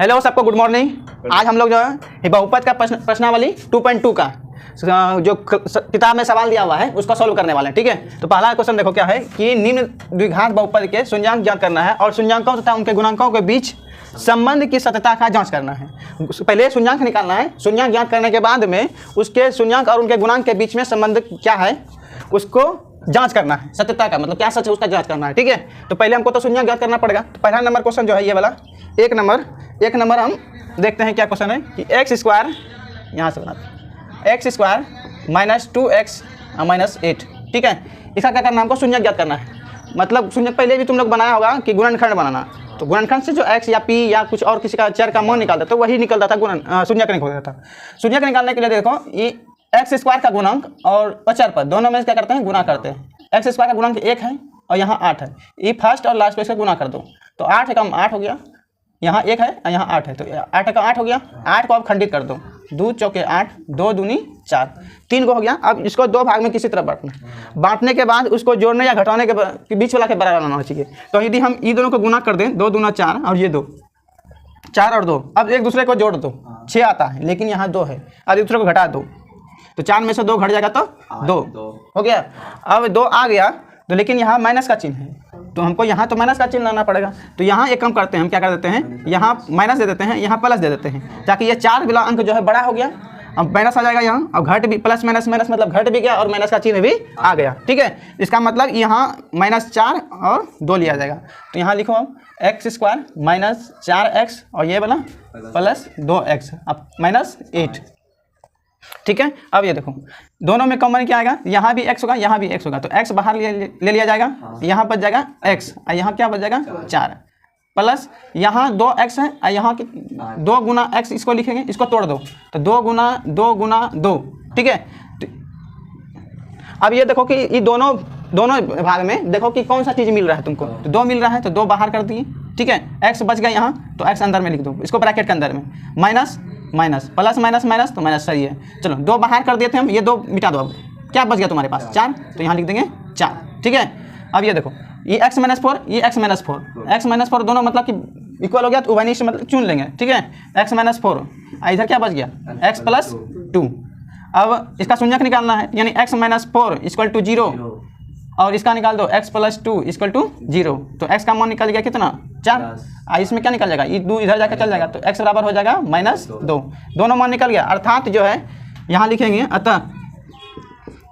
Hello सबको, good morning. आज हम लोग जो है बहुपद का प्रश्नावली 2.2 का जो किताब में सवाल दिया हुआ है उसका सॉल्व करने वाले हैं। ठीक है, तो पहला क्वेश्चन देखो क्या है कि निम्न द्विघात बहुपद के शून्यांक ज्ञात करना है और शून्यांकों तथा उनके गुणांकों के बीच संबंध की सत्यता का जांच करना है। पहले शून्यांक निकालना है, शून्यांक ज्ञात करने के बाद में उसके शून्यांक और उनके गुणांक के बीच में संबंध क्या है उसको जांच करना है, सत्यता का मतलब क्या सच है उसका जांच करना है। ठीक है, तो पहले हमको तो शून्यांक ज्ञात करना पड़ेगा। तो पहला नंबर क्वेश्चन जो है ये वाला एक नंबर हम देखते हैं क्या क्वेश्चन है कि एक्स स्क्वायर, यहाँ से बनाते हैं x square minus 2x minus 8। ठीक है, इसका क्या करना है, हमको शून्यक ज्ञात करना है। मतलब शून्यक पहले भी तुम लोग बनाया होगा कि गुणनखंड बनाना, तो गुणनखंड से जो x या p या कुछ और किसी का चर का मान निकालता तो वही निकलता था, शून्यक नहीं होता था। शून्यक निकालने के लिए देखो ये एक्स स्क्वायर का गुणांक और अचर पर दोनों में क्या करते हैं, गुना करते हैं। एक्स स्क्वायर का गुणांक 1 है और यहाँ 8 है, ये फर्स्ट और लास्ट पे इसका गुना कर दो तो 8 कम 8 हो गया, यहाँ 1 है और यहाँ 8 है तो 8 का 8 हो गया। 8 को आप खंडित कर दो, 2 चौके 8, 2 दूनी 4, 3 को हो गया। अब इसको दो भाग में किसी तरह बांटने के बाद उसको जोड़ने या घटाने के बीच वाला के बराबर होना चाहिए। तो यदि हम ये दोनों को गुना कर दें, 2 दूना 4 और ये 2, 4 और 2, अब एक दूसरे को जोड़ दो 6 आता है, लेकिन यहाँ 2 है, अब एक दूसरे को घटा दो तो 4 में से 2 घट जाएगा तो 2 हो गया। अब 2 आ गया तो लेकिन यहाँ माइनस का चिन्ह है तो हमको यहाँ तो माइनस का चिन्ह लाना पड़ेगा। तो यहाँ एक काम करते हैं, हम क्या कर देते हैं, यहाँ माइनस दे देते हैं, यहाँ प्लस दे देते हैं ताकि ये 4 वाला अंक जो है बड़ा हो गया। अब माइनस आ जाएगा यहाँ, अब घट भी, प्लस माइनस माइनस मतलब घट भी गया और माइनस का चिन्ह भी आ गया। ठीक है, इसका मतलब यहाँ -4 और 2 लिया जाएगा। तो यहाँ लिखो अब एक्स स्क्वायर माइनस 4x और ये वाला प्लस 2x अब माइनस 8। ठीक है, अब ये देखो दोनों में कॉमन क्या आएगा, यहाँ भी x होगा यहाँ भी x होगा तो x बाहर ले लिया जाएगा, यहाँ बच जाएगा x और यहाँ क्या बच जाएगा 4 प्लस यहाँ 2x है और यहाँ 2 गुना x इसको लिखेंगे, इसको तोड़ दो तो 2 गुना 2। ठीक है, अब ये देखो कि ये दोनों भाग में देखो कि कौन सा चीज़ मिल रहा है तुमको, तो 2 मिल रहा है तो 2 बाहर कर दिए। ठीक है, x बच गया यहाँ तो x अंदर में लिख दो, इसको ब्रैकेट के अंदर में minus minus plus minus minus तो माइनस सही है। चलो 2 बाहर कर दिए थे हम, ये 2 मिटा दो, अब क्या बच गया तुम्हारे पास 4 तो यहाँ लिख देंगे 4। ठीक है, अब ये देखो ये x - 4 ये x - 4 दोनों मतलब कि इक्वल हो गया तो उभयनिष्ठ मतलब चुन लेंगे। ठीक है, x - 4 इधर क्या बच गया x + 2। अब इसका शून्यक निकालना है यानी x - 4 = 0 और इसका निकाल दो x + 2 = 0 तो x का मान निकल गया कितना 4। इसमें क्या निकल जाएगा, ये 2 इधर जाकर चल जाएगा तो x बराबर हो जाएगा -2, दोनों मान निकल गया। अर्थात जो है यहाँ लिखेंगे अतः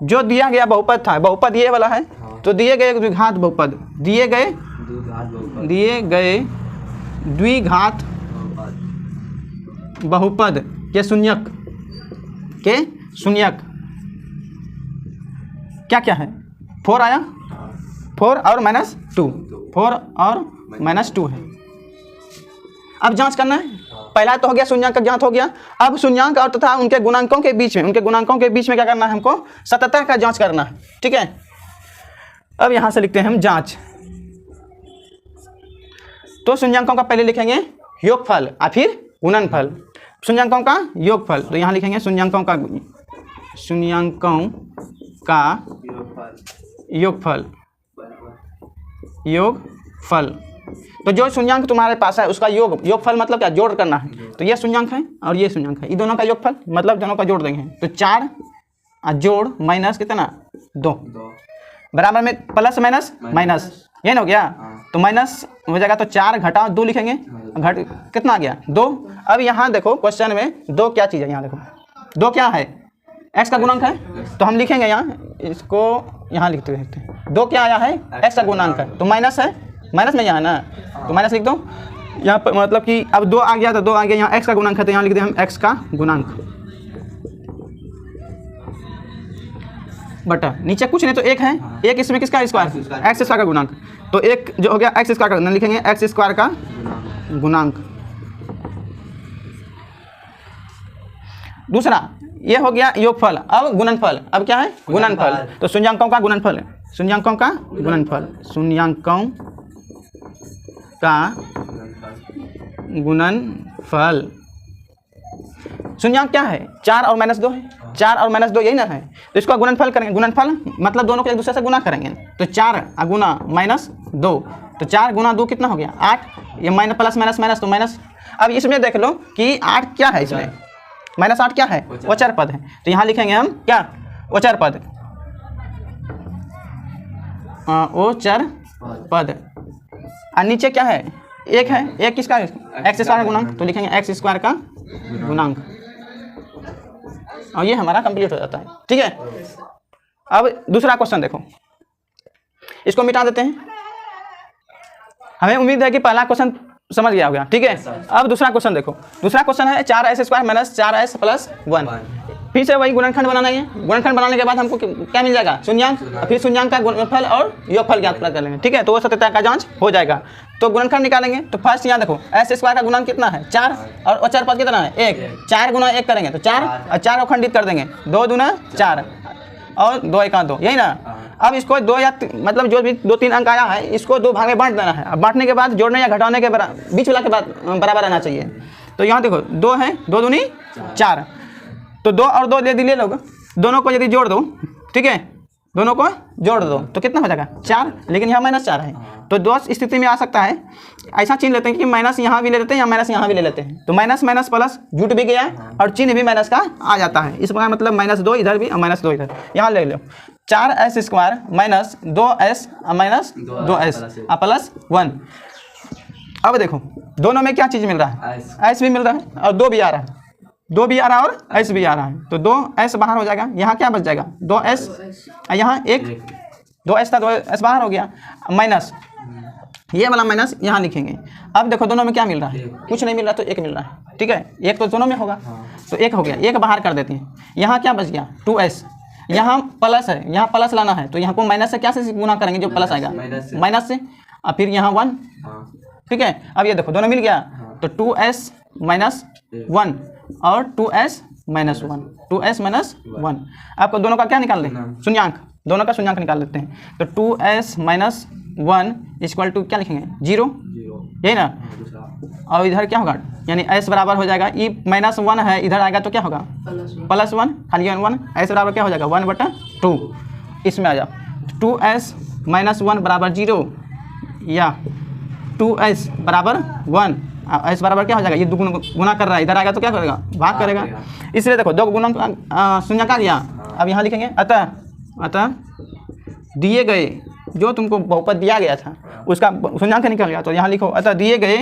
जो दिया गया बहुपद था, बहुपद ये वाला है तो दिए गए द्विघात बहुपद, दिए गए द्विघात बहुपद के शून्यक क्या क्या है, 4 आया, 4 और -2, 4 और -2 है। अब जांच करना है, पहला तो हो गया शून्यांक का ज्ञात हो गया। अब शून्यांक और तथा उनके गुणांकों के बीच में क्या करना है, हमको सत्यता का जांच करना है। ठीक है, अब यहाँ से लिखते हैं हम जांच। तो शून्यांकों का पहले लिखेंगे योगफल और फिर गुणनफल। शून्यांकों का योगफल तो यहाँ लिखेंगे शून्यांकों का योगफल। तो जो शून्यांक तुम्हारे पास है उसका योगफल मतलब क्या, जोड़ करना है। तो ये शून्यांक है और ये शून्यांक है, ये दोनों का योगफल मतलब दोनों का जोड़ देंगे तो 4 जोड़ माइनस कितना 2 बराबर में प्लस माइनस माइनस, ये ना हो गया तो माइनस हो जाएगा तो 4 घटाओ 2 लिखेंगे, घट कितना आ गया 2। अब यहाँ देखो क्वेश्चन में 2 क्या चीज़ है, यहाँ देखो 2 क्या है, x का गुणांक है तो हम लिखेंगे यहाँ, इसको यहाँ लिखते हैं 2 क्या आया है x का गुणांक है तो माइनस है, माइनस में यहाँ है ना तो माइनस लिख दो यहाँ पर, मतलब कि अब 2 आ गया तो 2 आ गया, यहाँ x का गुणांक है तो यहाँ लिख दें हम x का गुणांक बटा नीचे कुछ नहीं तो 1 है, 1 इसमें किसका स्क्वायर x स्क्वायर का गुणांक तो 1 जो हो गया x स्क्वायर का, लिखेंगे x स्क्वायर का गुणांक। दूसरा ये हो गया योगफल। अब गुणनफल, अब क्या है गुणनफल, तो शून्यांकों का गुणनफल शून्यांक क्या है 4 और -2 है, 4 और -2 यही ना है तो इसका गुणनफल करेंगे। गुणनफल मतलब दोनों को एक दूसरे से गुना करेंगे तो 4 गुना -2 तो 4 गुना 2 कितना हो गया 8, ये माइनस प्लस माइनस माइनस तो माइनस। अब इसमें देख लो कि 8 क्या है, इसमें -8 क्या है, वो चर पद है। तो यहाँ लिखेंगे हम क्या, वो चर पद, वो चर पद। और नीचे क्या है, एक है, एक किसका, x स्क्वायर का गुणांक, तो लिखेंगे x स्क्वायर का गुणांक, और ये हमारा कंप्लीट हो जाता है। ठीक है, अब दूसरा क्वेश्चन देखो, इसको मिटा देते हैं। हमें उम्मीद है कि पहला क्वेश्चन समझ गया होगा। ठीक है, अब दूसरा क्वेश्चन देखो। दूसरा क्वेश्चन है 4s square minus 4s plus 1। फिर से वही गुणनखंड बनाना है। गुणनखंड बनाने के बाद हमको क्या मिल जाएगा, शून्यांक, फिर शून्यांक का गुणनफल और योगफल ज्ञात कर लेंगे। ठीक है, तो वो सत्यता का जांच हो जाएगा। तो गुणनखंड निकालेंगे, तो फर्स्ट यहाँ देखो s स्क्वायर का गुणांक कितना है, 4, और अचर पद कितना है, 1। 4 गुना 1 करेंगे तो 4, और 4 को खंडित कर देंगे, 2 दूना 4 और 2 1 2, यही ना। अब इसको 2 या मतलब जो भी 2-3 अंक आया है, इसको 2 भाग में बांट देना है। अब बांटने के बाद जोड़ने या घटाने के बीच वाला के बाद बराबर रहना चाहिए। तो यहाँ देखो 2 है, 2 दूनी 4, तो 2 और 2 ले लोग, दोनों को यदि जोड़ दो, ठीक है, दोनों को जोड़ दो तो कितना हो जाएगा, 4। लेकिन यहाँ -4 है, तो 2 स्थिति में आ सकता है। ऐसा चिन्ह लेते हैं कि माइनस यहाँ भी ले लेते हैं या माइनस यहाँ भी ले लेते हैं, तो माइनस माइनस प्लस जुट भी गया और चिन्ह भी माइनस का आ जाता है। इस प्रकार मतलब -2 इधर भी और -2 इधर, यहाँ ले लो 4s square minus 2s minus 2s plus 1। अब देखो दोनों में क्या चीज़ मिल रहा है, s भी मिल रहा है और 2 भी आ रहा है, 2 भी आ रहा है और s भी आ रहा है, तो 2s बाहर हो जाएगा। यहाँ क्या बच जाएगा, 2s, यहाँ 2s था, 2s बाहर हो गया, माइनस ये वाला माइनस यहाँ लिखेंगे। अब देखो दोनों में क्या मिल रहा है, कुछ नहीं मिल रहा, तो 1 मिल रहा है। ठीक है, 1 तो दोनों में होगा, तो 1 हो गया, 1 बाहर कर देते हैं। यहाँ क्या बच गया, 2s, यहाँ प्लस है, यहाँ प्लस लाना है, तो यहाँ को माइनस से क्या से गुना करेंगे, जो प्लस आएगा माइनस से, और फिर यहाँ 1। ठीक है, अब ये देखो दोनों मिल गया, तो 2s माइनस 1 और 2s माइनस 1, 2s माइनस 1। आपको दोनों का क्या निकाल दें, शून्यांक, दोनों का शून्यांक निकाल लेते हैं। तो 2s माइनस 1 इक्वल टू क्या लिखेंगे, 0, यही ना। और इधर क्या होगा, यानी s बराबर हो जाएगा, ई -1 है, इधर आएगा तो क्या होगा +1, खाली 1, s बराबर क्या हो जाएगा 1/2। इसमें आ जाओ, 2s माइनस 1 बराबर 0 या 2s बराबर 1, s बराबर क्या हो जाएगा, ये गुना कर रहा है, इधर आएगा तो क्या करेगा, भाग करेगा। इसलिए देखो 2 गुना शून्यक आ गया। अब यहाँ लिखेंगे अतः दिए गए, जो तुमको बहुपद दिया गया था उसका शून्यांक निकल गया, तो यहाँ लिखो अतः दिए गए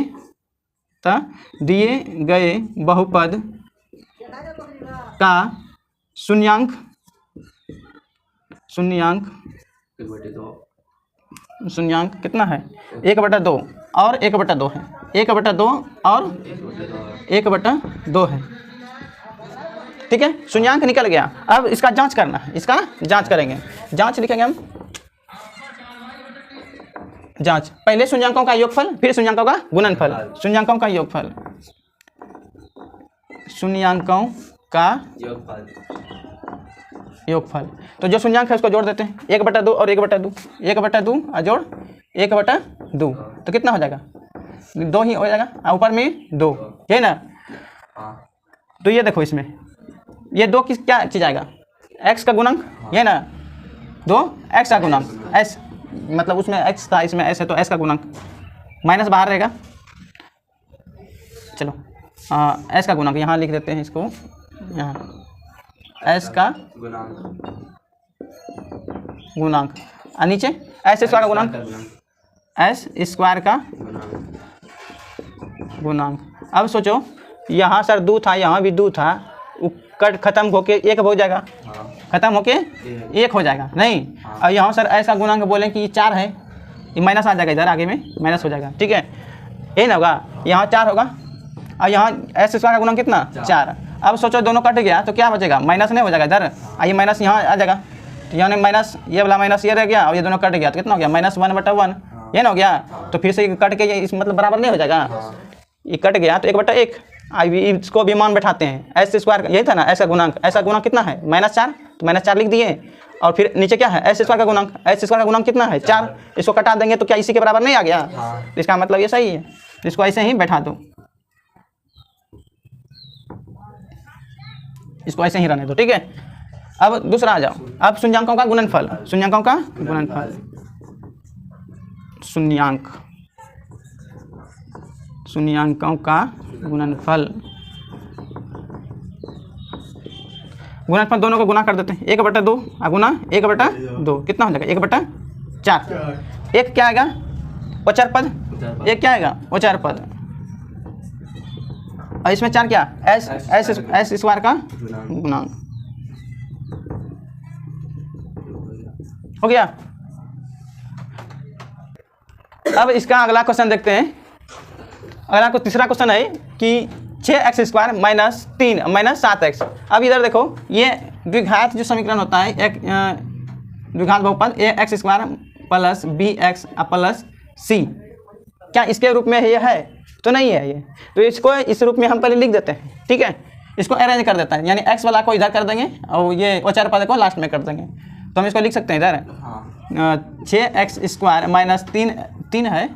बहुपद का शून्यांक कितना है, 1/2 और 1/2 है, 1/2 और 1/2 है। ठीक है, शून्यांक निकल गया। अब इसका जांच करना है, इसका जांच करेंगे। जांच लिखेंगे हम, जांच, पहले शून्यांकों का योगफल, फिर शून्यांकों का गुणनफल। शून्यांकों का योगफल, शून्यांकों का योगफल, तो जो शून्यांक है उसको जोड़ देते हैं, 1/2 और 1/2, 1/2 और जोड़ 1/2, तो कितना हो जाएगा, 2 ही हो जाएगा, ऊपर में 2 है ना। तो ये देखो इसमें ये 2 किस क्या चीज़ आएगा, x का गुणांक, ये ना, 2 x का गुणांक, s मतलब उसमें x था, इसमें s है, तो s का गुणांक, माइनस बाहर रहेगा। चलो s का गुणांक यहाँ लिख देते हैं, इसको यहाँ s का गुणांक, और नीचे s स्क्वायर का गुणांक, s स्क्वायर का गुणांक। अब सोचो यहाँ सर 2 था, यहाँ भी 2 था, कट खत्म होके 1 हो जाएगा, खत्म होके 1 हो जाएगा नहीं। और यहाँ सर ऐसा गुणांक बोलें कि 4 है, ये माइनस आ जाएगा, इधर आगे में माइनस हो जाएगा। ठीक है, यही ना होगा, यहाँ 4 होगा और यहाँ s स्क्वायर का गुणांक कितना 4। अब सोचो दोनों कट गया तो क्या बचेगा, माइनस नहीं हो जाएगा इधर, ये माइनस यहाँ आ जाएगा, तो यहाँ माइनस, ये वाला माइनस ये रह गया और ये दोनों कट गया तो कितना हो गया, -1/1, ये ना हो गया। तो फिर से ये कट के ये इस मतलब बराबर नहीं हो जाएगा, ये कट गया तो 1/1, इसको भी मान बैठाते हैं, s स्क्वायर यही था ना, ऐसा गुणांक, ऐसा गुणांक कितना है -4, तो -4 लिख दिए। और फिर नीचे क्या है, s स्क्वायर का गुणांक, s स्क्वायर का गुणांक कितना है 4, इसको कटा देंगे तो क्या इसी के बराबर नहीं आ गया, तो इसका मतलब ये सही है, इसको ऐसे ही बैठा दो, इसको ऐसे ही रहने दो। ठीक है, अब दूसरा आ जाओ, अब शून्यांकों का गुणनफल, शून्यांकों का गुणनफल, शून्यांकों का गुणनफल दोनों को गुना कर देते हैं, 1/2 गुना 1/2 कितना हो जाएगा 1/4। एक क्या आएगा औचर पद, एक क्या आएगा औचर पद, और इसमें 4 क्या एस स्क्वायर का गुणांक हो गया। अब इसका अगला क्वेश्चन देखते हैं। अगला को तीसरा क्वेश्चन है कि 6x² - 3 - 7x। अब इधर देखो ये द्विघात जो समीकरण होता है, एक द्विघात बहुपद ax² + bx + c, क्या इसके रूप में ये है? तो नहीं है ये, तो इसको इस रूप में हम पहले लिख देते हैं, ठीक है। इसको अरेंज कर देता है, यानी x वाला को इधर कर देंगे और ये औचर पद को लास्ट में कर देंगे। तो हम इसको लिख सकते हैं इधर 6x² - 3 है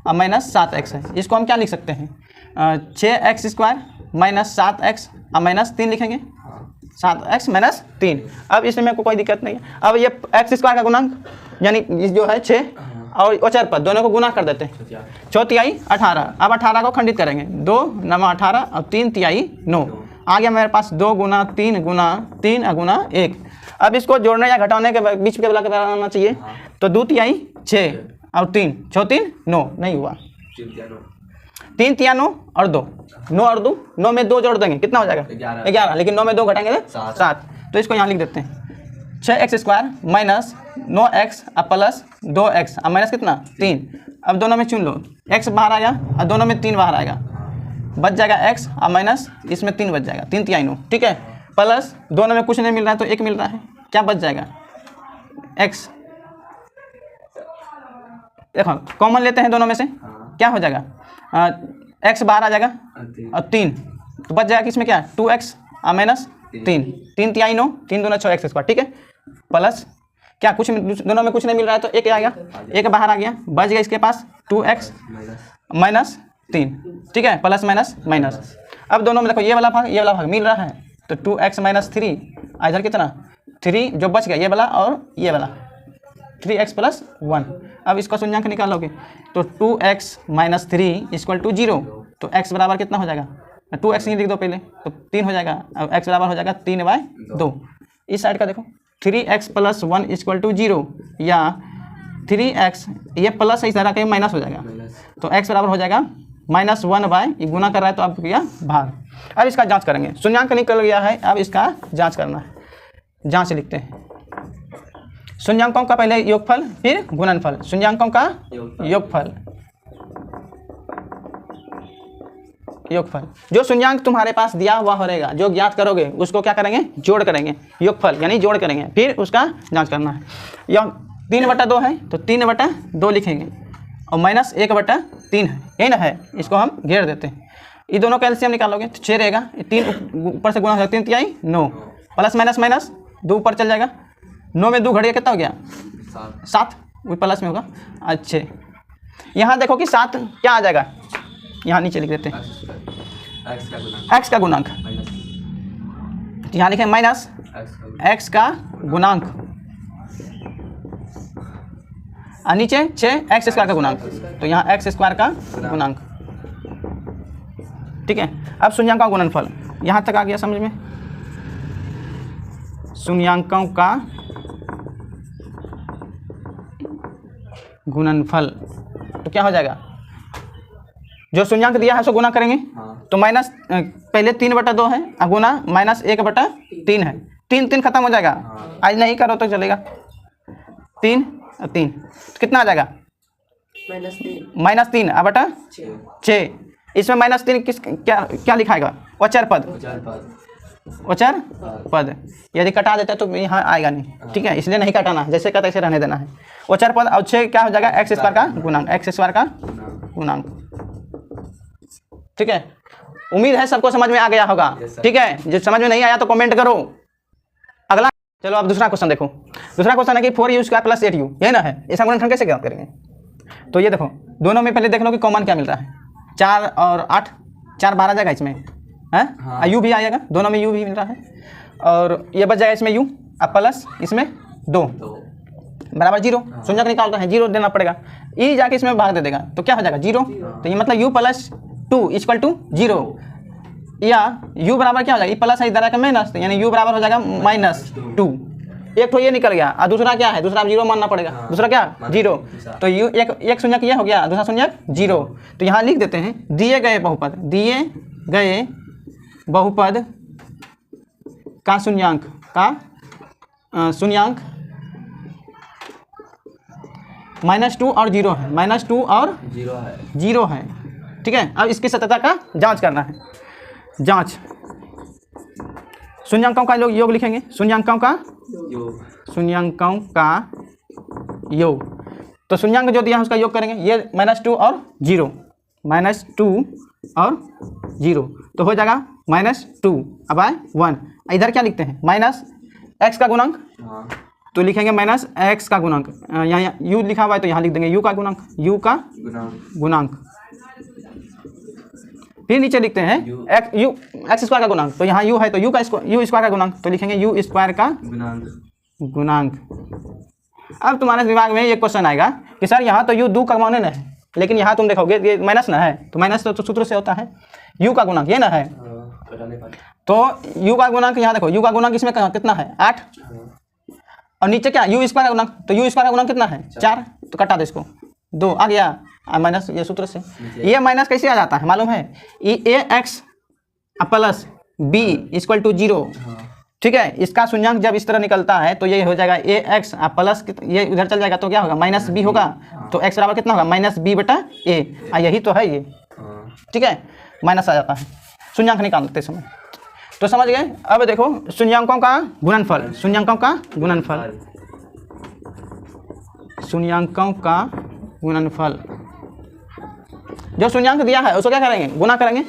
और -7x है। इसको हम क्या लिख सकते हैं 6x² - 7x और -3 लिखेंगे, 7x - 3। अब इसमें मेरे को कोई दिक्कत नहीं है। अब ये x² का गुणांक यानी जो है 6 और औचर पद दोनों को गुना कर देते हैं, 4 तिहाई 18। अब 18 को खंडित करेंगे, 2 9 18 और 3 तिहाई 9 आ गया मेरे पास 2 गुना 3 गुना 3 गुना 1। अब इसको जोड़ने या घटाने के बीच के वाला बनाना चाहिए, तो 2 तिहाई 6 और 3 6 3 9 नहीं हुआ, 3 तिया 9 और 2 9 और 2 9 में 2 जोड़ देंगे कितना हो जाएगा 11, लेकिन 9 में 2 घटाएंगे 7। तो इसको यहाँ लिख देते हैं 6x² - 9x + 2x और माइनस कितना 3। अब दोनों में चुन लो, x बाहर आया और दोनों में 3 बाहर आएगा, बच जाएगा x और माइनस इसमें 3 बच जाएगा, 3 तिहाई 9, ठीक है। प्लस दोनों में कुछ नहीं मिल रहा है तो 1 मिल रहा है, क्या बच जाएगा x। देखो कॉमन लेते हैं दोनों में से, क्या हो जाएगा x बाहर आ जाएगा और 3 तो बच जाएगा किसमें क्या 2x और माइनस 3 तिहाई 9 3 दूना 6x², ठीक है। प्लस क्या कुछ दोनों में कुछ नहीं मिल रहा है तो 1 आएगा, 1 बाहर आ गया, बच गया इसके पास 2x माइनस 3, ठीक है, प्लस माइनस माइनस। अब दोनों में देखो ये वाला भाग मिल रहा है तो 2x - 3 इधर कितना 3 जो बच गया ये वाला और ये वाला 3x + 1। अब इसका शून्यांक निकालोगे तो 2x - 3 = 0, तो x बराबर कितना हो जाएगा 2x ही लिख दो पहले तो 3 हो जाएगा, अब x बराबर हो जाएगा 3/2। इस साइड का देखो 3x + 1 = 0 या 3x ये प्लस इस तरह का माइनस हो जाएगा, तो x बराबर हो जाएगा -1/, ये गुना कर रहा है तो अब किया भाग। अब इसका जांच करेंगे, शून्यांक निकल गया है, अब इसका जांच करना है। जांच लिखते हैं शून्यांकों का पहले योगफल फिर गुणनफल, शून्यांकों का योगफल जो शून्यांक तुम्हारे पास दिया हुआ रहेगा, जो ज्ञात करोगे उसको क्या करेंगे जोड़ करेंगे, योगफल यानी जोड़ करेंगे, फिर उसका जांच करना है। यह 3/2 है तो 3/2 लिखेंगे और -1/3 है, यही ना है, इसको हम घेर देते हैं। ये दोनों का एलसीएम निकालोगे तो 6 रहेगा, 3 ऊपर से गुना हो जाएगा 3 तिहाई 9 प्लस माइनस 2 ऊपर चल जाएगा, 9 में 2 घटिया कितना हो गया 7, वो प्लस में होगा। अच्छा यहाँ देखो कि 7 क्या आ जाएगा, यहाँ नीचे लिख देते हैं x का गुणांक, यहाँ लिखें माइनस x का गुणांक और नीचे 6x² का गुणांक, तो यहाँ x² का गुणांक, ठीक है। अब शून्यांकों का गुणनफल यहाँ तक आ गया समझ में, शून्यांकों का गुणनफल तो क्या हो जाएगा, जो शून्यांक दिया है उसको गुना करेंगे तो माइनस पहले 3/2 है और गुना -1/3 है, 3 खत्म हो जाएगा, आज नहीं करो तो चलेगा, 3 और 3 तो कितना आ जाएगा -3/6। इसमें -3 किस क्या लिखाएगा औचर पद, यदि कटा देता है तो यहाँ आएगा नहीं, ठीक है, इसलिए नहीं कटाना, जैसे का तैसे रहने देना है। औचर पद और 6 क्या हो जाएगा x² का गुणांक, ठीक है। उम्मीद है सबको समझ में आ गया होगा, ठीक है। जो समझ में नहीं आया तो कमेंट करो। अगला चलो अब दूसरा क्वेश्चन देखो, दूसरा क्वेश्चन है कि 4u² + 8u, यही ना है, इसका गुणनफल कैसे क्या करेंगे। तो ये देखो दोनों में पहले देख लो कि कॉमन क्या मिल रहा है, 4 और 8, 4 बाहर आ जाएगा इसमें है, u भी आएगा, दोनों में u भी मिल रहा है और ये बच जाएगा इसमें u और प्लस इसमें 2 बराबर 0, शून्यक निकालना है 0 देना पड़ेगा, ई जाके इसमें भाग दे देगा तो क्या हो जाएगा 0, तो ये मतलब u + 2 इक्वल टू 0, या u बराबर क्या हो जाएगा, प्लस है इधर आकर माइनस, यानी u बराबर हो जाएगा -2। एक तो ये निकल गया और दूसरा क्या है, दूसरा 0 मानना पड़ेगा, दूसरा क्या 0, तो u एक शून्यक ये हो गया, दूसरा शून्यक 0। तो यहाँ लिख देते हैं दिए गए बहुपद का शून्यांक -2 और 0 है, -2 और 0 है, ठीक है। अब इसकी सत्यता का जांच करना है। जांच, शून्यांकों का योग लिखेंगे, शून्यांकों का योग। तो शून्यांक जो दिया है उसका योग करेंगे, ये -2 और 0, -2 और 0, तो हो जाएगा -2 अब आए 1। इधर क्या लिखते हैं, -x का गुणांक, तो लिखेंगे -x का गुणांक, यहाँ u लिखा हुआ है तो यहाँ लिख देंगे u का गुणांक। फिर नीचे लिखते हैं x स्क्वायर का गुणांक, तो यहाँ u है तो u स्क्वायर का गुणांक, तो लिखेंगे u स्क्वायर का गुणांक। अब तुम्हारे दिमाग में एक क्वेश्चन आएगा कि सर यहाँ तो u 2 का मान है, लेकिन यहाँ तुम देखोगे ये माइनस ना है, तो माइनस तो सूत्र से होता है, u का गुणांक ये ना है, तो u का गुणांक यहाँ देखो, u का गुणांक इसमें कितना है 8, और नीचे क्या u स्क्वायर का गुणांक, तो u स्क्वायर का गुणांक कितना है 4, तो कटा दो इसको, 2 आ गया माइनस, ये सूत्र से। ये माइनस कैसे आ जाता है मालूम है, ax plus b equal to 0, ठीक है। इसका शून्यांक जब इस तरह निकलता है तो ये हो जाएगा ax प्लस, ये उधर चल जाएगा तो क्या होगा -b होगा, तो x बराबर कितना होगा -b/a, यही तो है ये, ठीक है। माइनस आ जाता है शून्यांक निकालते समय, तो समझ गए। अब देखो शून्यांकों का गुणनफल, जो शून्यांक दिया है उसको क्या करेंगे, गुना करेंगे।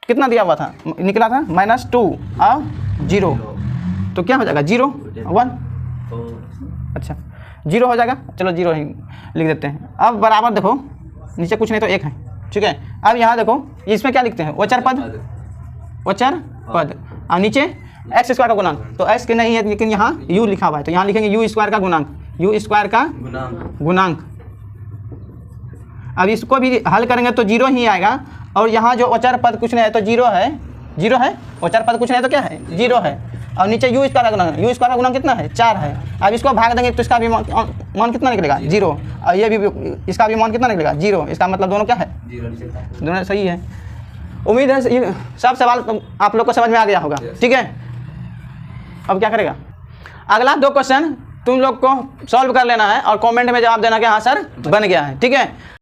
कितना दिया हुआ था, निकला था -2 और 0, तो क्या हो जाएगा 0 1, अच्छा 0 हो जाएगा, चलो 0 ही लिख देते हैं। अब बराबर देखो नीचे कुछ नहीं तो 1 है, ठीक है। अब यहाँ देखो इसमें क्या लिखते हैं, वचर पद, और नीचे x स्क्वायर का गुणांक, तो x के नहीं है लेकिन यहाँ u लिखा हुआ है, तो यहाँ लिखेंगे u स्क्वायर का गुणांक। अब इसको भी हल करेंगे तो 0 ही आएगा, और यहाँ जो अचर पद कुछ नहीं है तो 0 है, अचर पद कुछ नहीं है तो क्या है 0 है, और नीचे u स्क्वायर का गुणांक कितना है 4 है। अब इसको भाग देंगे तो इसका भी मान कितना निकलेगा 0, और ये भी इसका भी मान कितना निकलेगा 0, इसका मतलब दोनों क्या है, दोनों सही है। उम्मीद है ये सब सवाल आप लोग को समझ में आ गया होगा, ठीक है। अब क्या करेगा, अगला 2 क्वेश्चन तुम लोग को सॉल्व कर लेना है और कमेंट में जवाब देना कि हाँ सर बन गया है, ठीक है।